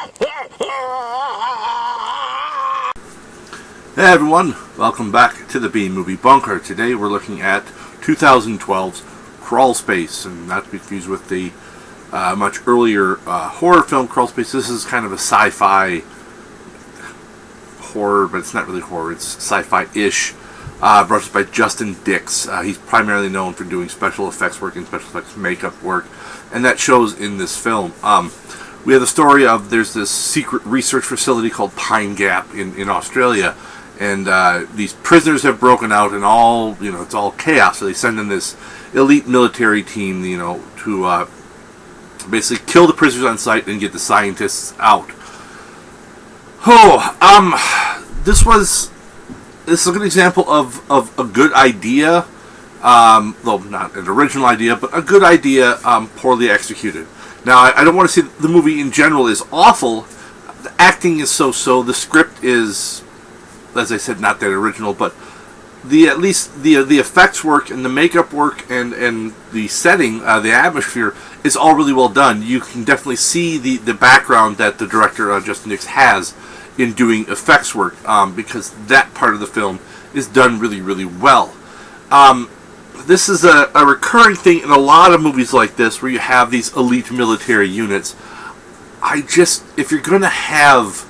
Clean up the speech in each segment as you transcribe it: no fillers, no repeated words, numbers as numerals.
Hey everyone, welcome back to the B Movie Bunker. Today we're looking at 2012's Crawlspace, and not to be confused with the much earlier horror film Crawlspace. This is kind of a sci-fi horror, but it's not really horror, it's sci-fi-ish. Brought to us by Justin Dix. He's primarily known for doing special effects work and special effects makeup work, and that shows in this film. We have the story of there's this secret research facility called Pine Gap in Australia, and these prisoners have broken out, and it's all chaos. So they send in this elite military team, to basically kill the prisoners on sight and get the scientists out. This is a good example of a good idea, though not an original idea, but a good idea poorly executed. Now, I don't want to say the movie in general is awful. The acting is so-so. The script is, as I said, not that original, but at least the effects work and the makeup work and the setting, the atmosphere is all really well done. You can definitely see the background that the director, Justin Dix, has in doing effects work, because that part of the film is done really, really well. This is a recurring thing in a lot of movies like this, where you have these elite military units. If you're going to have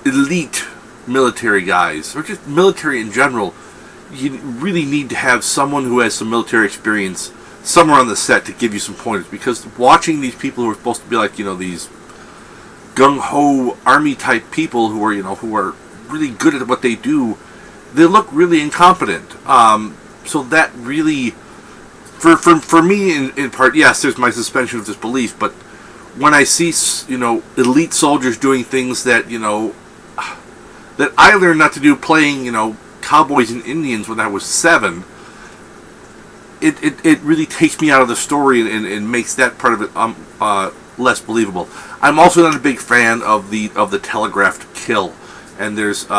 elite military guys, or just military in general, you really need to have someone who has some military experience somewhere on the set to give you some pointers, because watching these people who are supposed to be like, these gung-ho army type people who are really good at what they do, they look really incompetent. So that really, for me, in part, yes, there's my suspension of disbelief, but when I see, elite soldiers doing things that, that I learned not to do playing, cowboys and Indians when I was 7, it really takes me out of the story and makes that part of it less believable. I'm also not a big fan of the telegraphed kill, and there's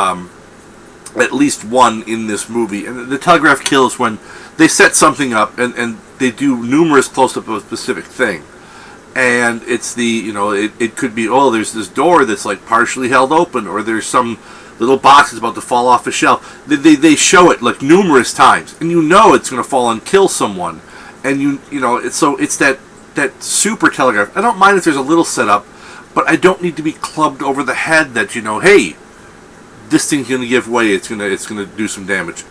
at least one in this movie. And the telegraph kill is when they set something up and they do numerous close-up of a specific thing. And it's it could be, there's this door that's like partially held open, or there's some little box that's about to fall off a shelf. They show it like numerous times, and it's going to fall and kill someone. And it's that super telegraph. I don't mind if there's a little setup, but I don't need to be clubbed over the head that, hey, this thing's going to give way, it's going to do some damage.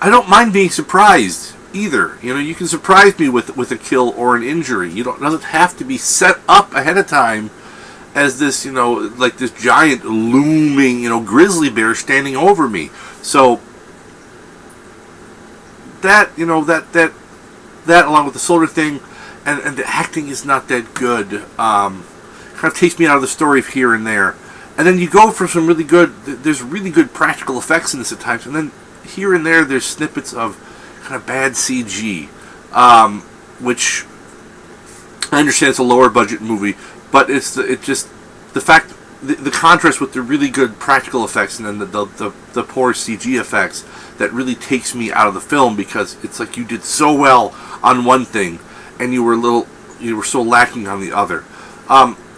I don't mind being surprised either. You can surprise me with a kill or an injury. It doesn't have to be set up ahead of time as this, like this giant looming, grizzly bear standing over me. So that along with the soldier thing, and the acting is not that good. Kind of takes me out of the story here and there. And then you go for some really good, there's really good practical effects in this at times, and then here and there there's snippets of kind of bad CG, which I understand it's a lower budget movie, but the contrast with the really good practical effects and then the poor CG effects that really takes me out of the film, because it's like you did so well on one thing and you were so lacking on the other.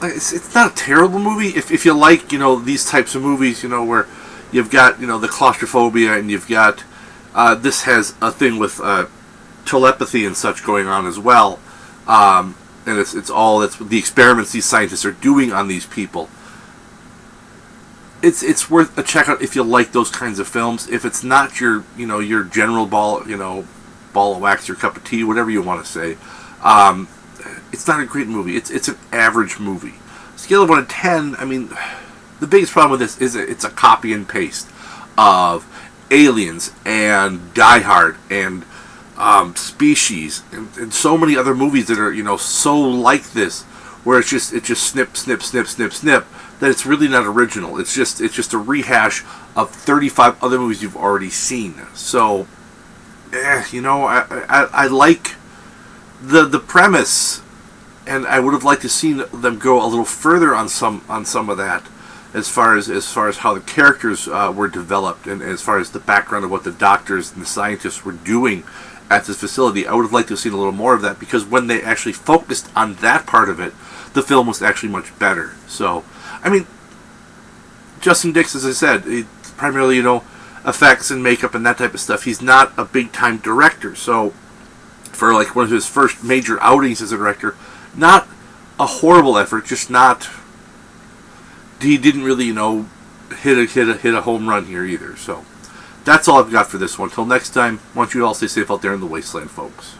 It's not a terrible movie if you like these types of movies where you've got the claustrophobia, and you've got this has a thing with telepathy and such going on as well, and that's the experiments these scientists are doing on these people. It's worth a check out if you like those kinds of films. If it's not your general ball of wax, your cup of tea, whatever you want to say. It's not a great movie. It's an average movie. Scale of 1 to 10, I mean, the biggest problem with this is it's a copy and paste of Aliens and Die Hard and Species and so many other movies that are so like this, where it's just snip, snip, snip, snip, snip, that it's really not original. It's just a rehash of 35 other movies you've already seen. So, I like the premise, and I would have liked to seen them go a little further on some of that, as far as how the characters were developed, and as far as the background of what the doctors and the scientists were doing at this facility. I would have liked to have seen a little more of that, because when they actually focused on that part of it, the film was actually much better. So, I mean, Justin Dix, as I said, primarily, effects and makeup and that type of stuff. He's not a big-time director, so for like one of his first major outings as a director, not a horrible effort, just not. He didn't really, hit a home run here either. So that's all I've got for this one. Till next time, I want you to all stay safe out there in the wasteland, folks.